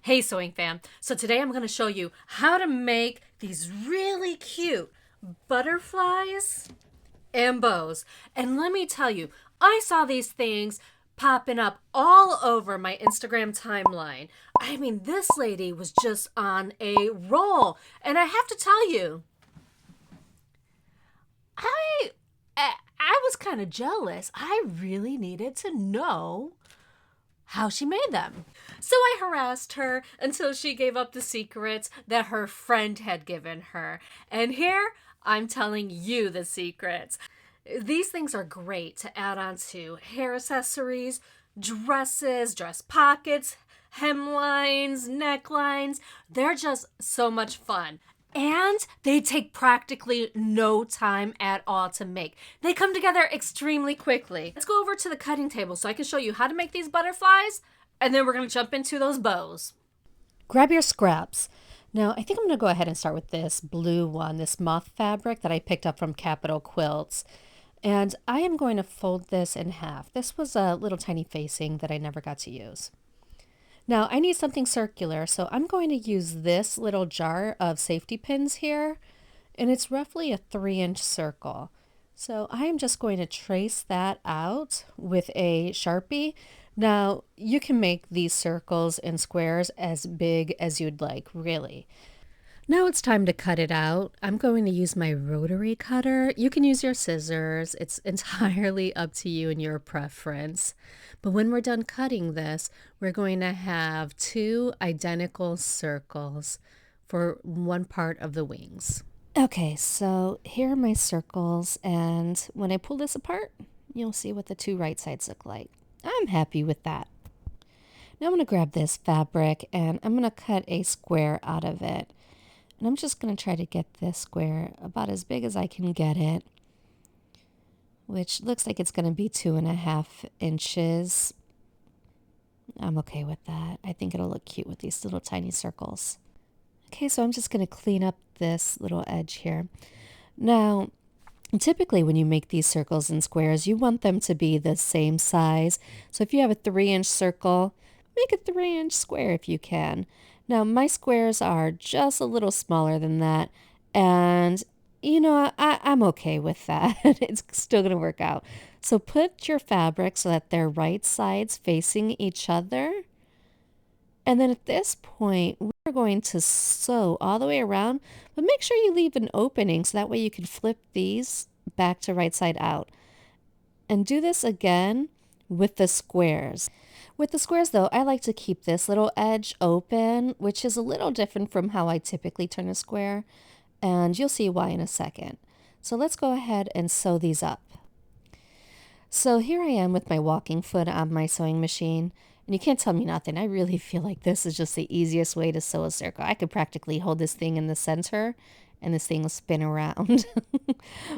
Hey sewing fam, so today I'm going to show you how to make these really cute butterflies and bows. And let me tell you, I saw these things popping up all over my Instagram timeline. I mean, this lady was just on a roll. And I have to tell you, I I was kind of jealous. I really needed to know how she made them. So I harassed her until she gave up the secrets that her friend had given her. And here I'm telling you the secrets. These things are great to add on to hair accessories, dresses, dress pockets, hemlines, necklines. They're just so much fun. And they take practically no time at all to make. They come together extremely quickly. Let's go over to the cutting table so I can show you how to make these butterflies, and then we're going to jump into those bows. Grab your scraps. Now, I think I'm going to go ahead and start with this blue one, this moth fabric that I picked up from Capital Quilts. And I am going to fold this in half. This was a little tiny facing that I never got to use. Now I need something circular, so I'm going to use this little jar of safety pins here, and it's roughly a 3-inch circle. So I am just going to trace that out with a Sharpie. Now you can make these circles and squares as big as you'd like, really. Now it's time to cut it out. I'm going to use my rotary cutter. You can use your scissors. It's entirely up to you and your preference. But when we're done cutting this, we're going to have 2 identical circles for one part of the wings. Okay, so here are my circles, and when I pull this apart, you'll see what the 2 right sides look like. I'm happy with that. Now I'm going to grab this fabric and I'm going to cut a square out of it. And I'm just going to try to get this square about as big as I can get it, which looks like it's going to be 2.5 inches. I'm okay with that. I think it'll look cute with these little tiny circles. Okay, so I'm just going to clean up this little edge here. Now, typically when you make these circles and squares, you want them to be the same size. So if you have a 3-inch circle, make a 3-inch square if you can. Now, my squares are just a little smaller than that, and, I'm okay with that. It's still going to work out. So put your fabric so that they're right sides facing each other, and then at this point, we're going to sew all the way around, but make sure you leave an opening so that way you can flip these back to right side out. And do this again with the squares. With the squares, though, I like to keep this little edge open, which is a little different from how I typically turn a square, and you'll see why in a second. So let's go ahead and sew these up. So here I am with my walking foot on my sewing machine, and you can't tell me nothing. I really feel like this is just the easiest way to sew a circle. I could practically hold this thing in the center, and this thing will spin around.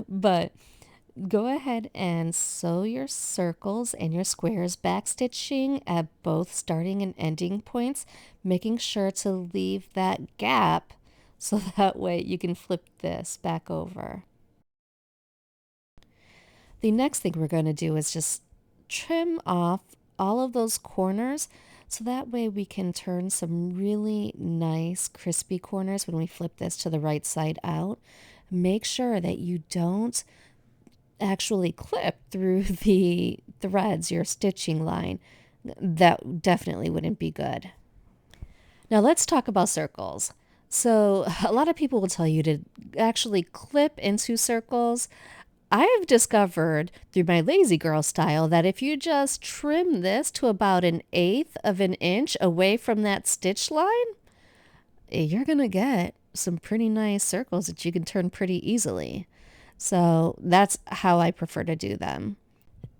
But go ahead and sew your circles and your squares, backstitching at both starting and ending points, making sure to leave that gap so that way you can flip this back over. The next thing we're going to do is just trim off all of those corners so that way we can turn some really nice crispy corners when we flip this to the right side out. Make sure that you don't actually clip through the threads, your stitching line. That definitely wouldn't be good. Now let's talk about circles. So a lot of people will tell you to actually clip into circles. I've discovered through my lazy girl style that if you just trim this to about 1/8 of an inch away from that stitch line, you're going to get some pretty nice circles that you can turn pretty easily. So that's how I prefer to do them.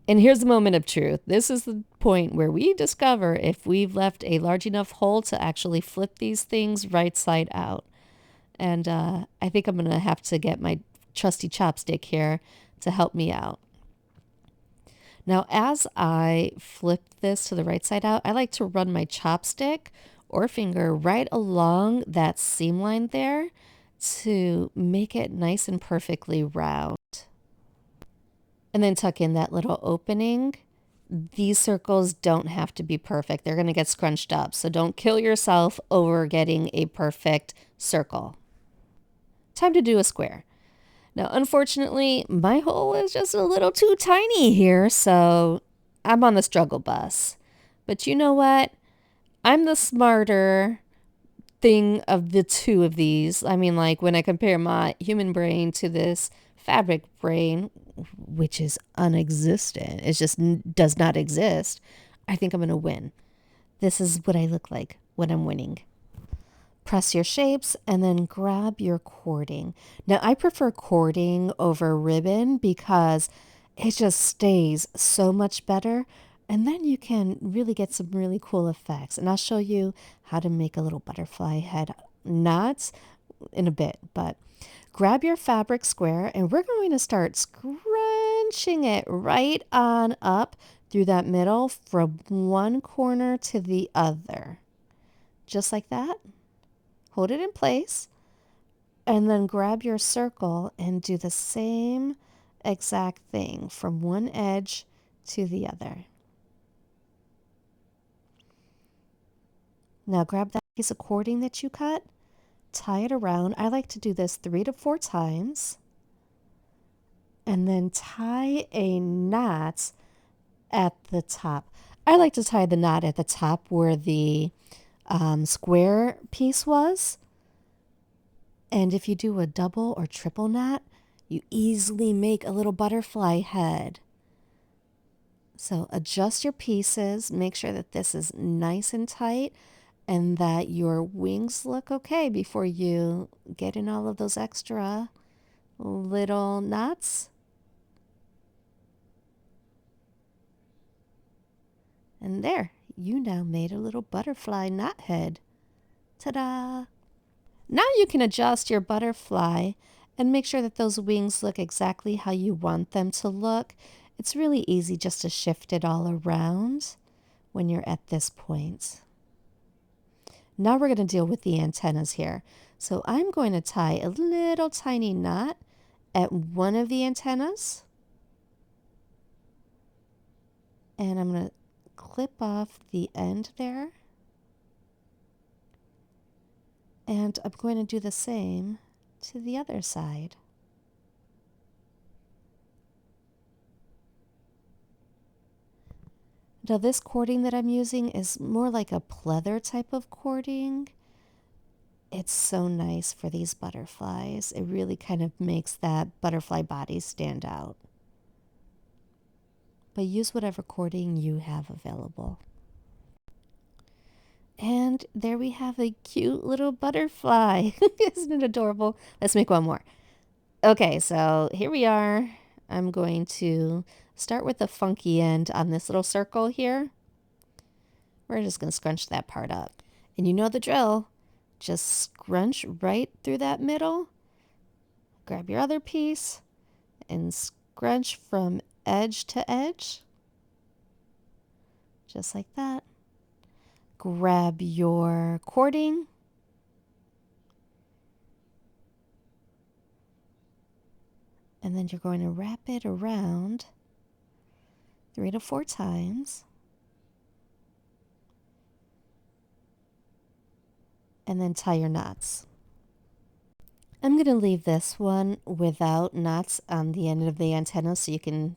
And here's the moment of truth. This is the point where we discover if we've left a large enough hole to actually flip these things right side out. And I think I'm going to have to get my trusty chopstick here to help me out. Now, as I flip this to the right side out, I like to run my chopstick or finger right along that seam line there to make it nice and perfectly round. And then tuck in that little opening these circles don't have to be perfect. They're going to get scrunched up. So don't kill yourself over getting a perfect circle. Time to do a square. Now, unfortunately, my hole is just a little too tiny here, so I'm on the struggle bus. But you know what? I'm the smarter thing of the two of these. I mean, like when I compare my human brain to this fabric brain, which is unexistent, it just does not exist, I think I'm going to win. This is what I look like when I'm winning. Press your shapes and then grab your cording. Now, I prefer cording over ribbon because it just stays so much better. And then you can really get some really cool effects. And I'll show you how to make a little butterfly head knots in a bit. But grab your fabric square and we're going to start scrunching it right on up through that middle from one corner to the other. Just like that. Hold it in place, and then grab your circle and do the same exact thing from one edge to the other. Now grab that piece of cording that you cut, tie it around. I like to do this 3 to 4 times, and then tie a knot at the top. I like to tie the knot at the top where the square piece was. And if you do a double or triple knot, you easily make a little butterfly head. So adjust your pieces, make sure that this is nice and tight and that your wings look okay before you get in all of those extra little knots. And there, you now made a little butterfly knot head. Ta-da! Now you can adjust your butterfly and make sure that those wings look exactly how you want them to look. It's really easy just to shift it all around when you're at this point. Now we're going to deal with the antennas here. So I'm going to tie a little tiny knot at one of the antennas. And I'm going to clip off the end there. And I'm going to do the same to the other side. Now this cording that I'm using is more like a pleather type of cording. It's so nice for these butterflies. It really kind of makes that butterfly body stand out. But use whatever cording you have available. And there we have a cute little butterfly. Isn't it adorable? Let's make one more. Okay, so here we are. I'm going to start with the funky end on this little circle here. We're just going to scrunch that part up. And you know the drill. Just scrunch right through that middle. Grab your other piece and scrunch from edge to edge. Just like that. Grab your cording. And then you're going to wrap it around 3 to 4 times. And then tie your knots. I'm going to leave this one without knots on the end of the antenna so you can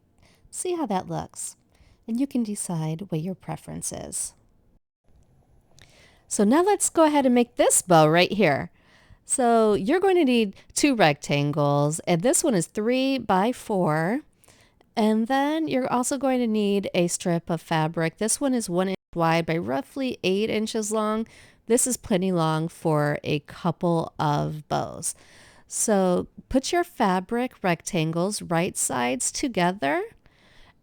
see how that looks. And you can decide what your preference is. So now let's go ahead and make this bow right here. So you're going to need 2 rectangles, and this one is 3 by 4. And then you're also going to need a strip of fabric. This one is 1 inch wide by roughly 8 inches long. This is plenty long for a couple of bows. So put your fabric rectangles right sides together.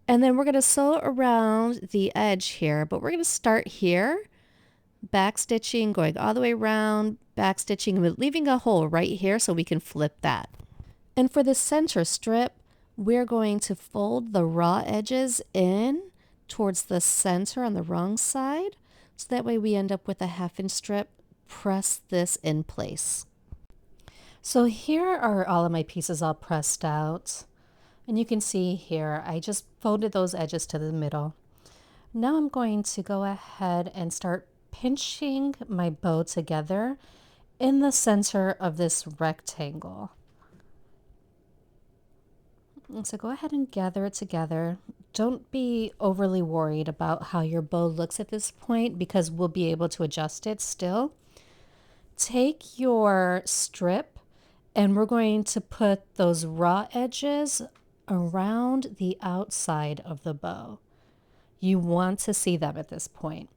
And then we're going to sew around the edge here, but we're going to start here. Back stitching, going all the way around, back stitching, but leaving a hole right here so we can flip that. And for the center strip, we're going to fold the raw edges in towards the center on the wrong side. So that way we end up with a 1/2 inch strip. Press this in place. So here are all of my pieces all pressed out. And you can see here, I just folded those edges to the middle. Now I'm going to go ahead and start pinching my bow together in the center of this rectangle. So go ahead and gather it together. Don't be overly worried about how your bow looks at this point because we'll be able to adjust it still. Take your strip and we're going to put those raw edges around the outside of the bow. You want to see them at this point.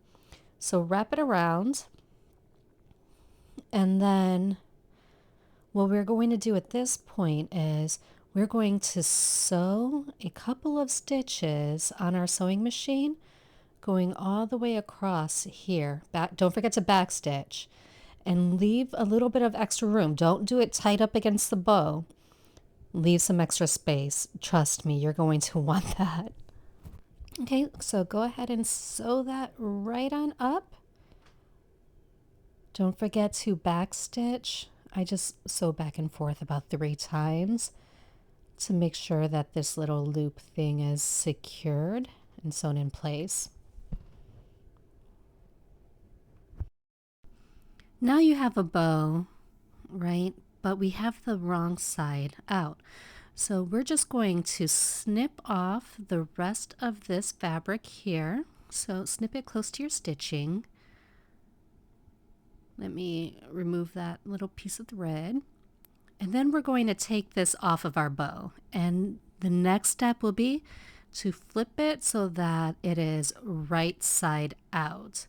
So wrap it around, and then what we're going to do at this point is we're going to sew a couple of stitches on our sewing machine going all the way across here. Don't forget to backstitch and leave a little bit of extra room. Don't do it tight up against the bow. Leave some extra space. Trust me, you're going to want that. Okay, so go ahead and sew that right on up. Don't forget to backstitch. I just sew back and forth about 3 times to make sure that this little loop thing is secured and sewn in place. Now you have a bow, right? But we have the wrong side out. So we're just going to snip off the rest of this fabric here. So snip it close to your stitching. Let me remove that little piece of thread. And then we're going to take this off of our bow. And the next step will be to flip it so that it is right side out.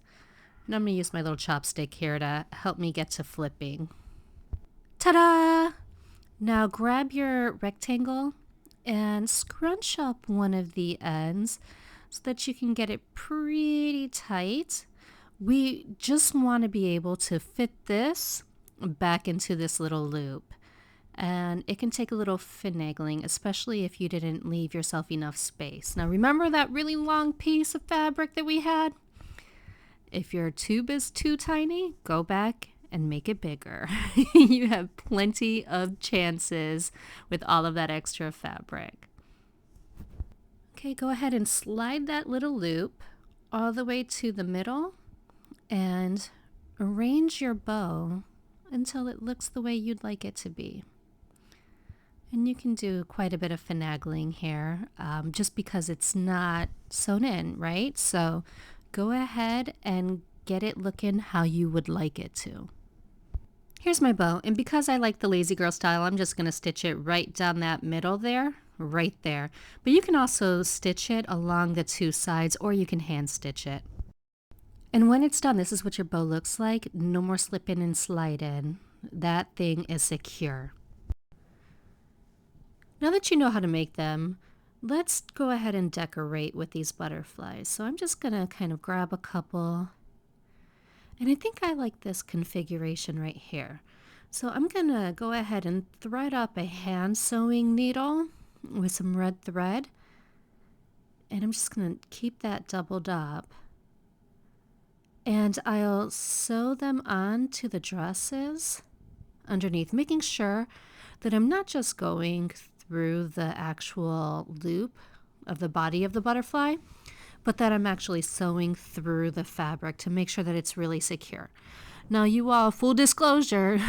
And I'm going to use my little chopstick here to help me get to flipping. Ta-da! Now grab your rectangle and scrunch up one of the ends so that you can get it pretty tight. We just want to be able to fit this back into this little loop. And it can take a little finagling, especially if you didn't leave yourself enough space. Now remember that really long piece of fabric that we had? If your tube is too tiny, go back and make it bigger. You have plenty of chances with all of that extra fabric. Okay, go ahead and slide that little loop all the way to the middle and arrange your bow until it looks the way you'd like it to be. And you can do quite a bit of finagling here just because it's not sewn in, right? So go ahead and get it looking how you would like it to. Here's my bow, and because I like the lazy girl style, I'm just going to stitch it right down that middle there, right there. But you can also stitch it along the 2 sides, or you can hand stitch it. And when it's done, this is what your bow looks like. No more slip in and slide in. That thing is secure. Now that you know how to make them, let's go ahead and decorate with these butterflies. So I'm just going to kind of grab a couple. And I think I like this configuration right here. So I'm going to go ahead and thread up a hand sewing needle with some red thread. And I'm just going to keep that doubled up. And I'll sew them on to the dresses underneath, making sure that I'm not just going through the actual loop of the body of the butterfly, but that I'm actually sewing through the fabric to make sure that it's really secure. Now you all, full disclosure,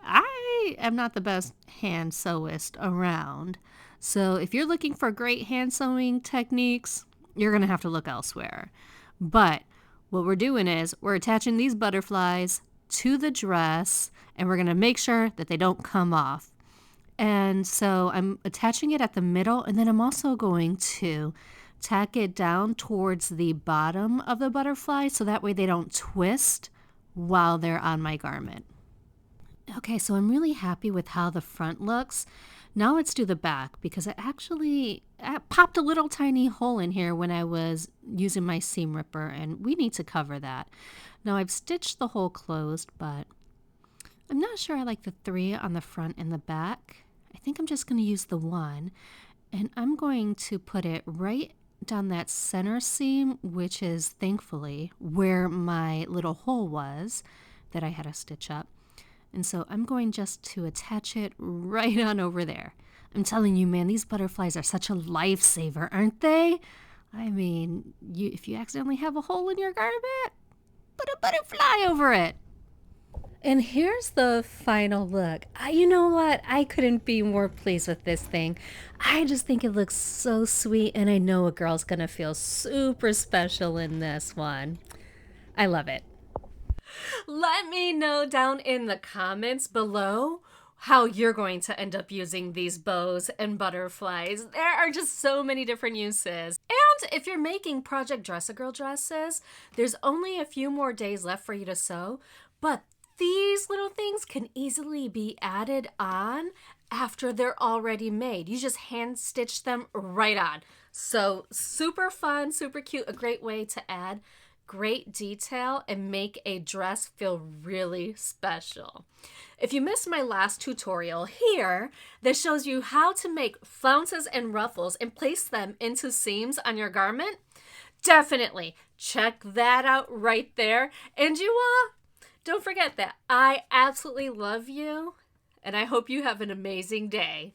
I am not the best hand sewist around. So if you're looking for great hand sewing techniques, you're going to have to look elsewhere. But what we're doing is we're attaching these butterflies to the dress and we're going to make sure that they don't come off. And so I'm attaching it at the middle, and then I'm also going to tack it down towards the bottom of the butterfly so that way they don't twist while they're on my garment. Okay, so I'm really happy with how the front looks. Now let's do the back, because I popped a little tiny hole in here when I was using my seam ripper, and we need to cover that. Now I've stitched the hole closed, but I'm not sure I like the 3 on the front and the back. I think I'm just going to use the 1, and I'm going to put it right down that center seam, which is thankfully where my little hole was that I had to stitch up. And so I'm going just to attach it right on over there. I'm telling you, man, these butterflies are such a lifesaver, aren't they? I mean, if you accidentally have a hole in your garment, put a butterfly over it. And here's the final look. You know what? I couldn't be more pleased with this thing. I just think it looks so sweet, and I know a girl's gonna feel super special in this one. I love it. Let me know down in the comments below how you're going to end up using these bows and butterflies. There are just so many different uses. And if you're making Project Dress-A-Girl dresses, there's only a few more days left for you to sew, but these little things can easily be added on after they're already made. You just hand stitch them right on. So super fun, super cute, a great way to add great detail and make a dress feel really special. If you missed my last tutorial here that shows you how to make flounces and ruffles and place them into seams on your garment, definitely check that out right there. And you all, don't forget that I absolutely love you, and I hope you have an amazing day.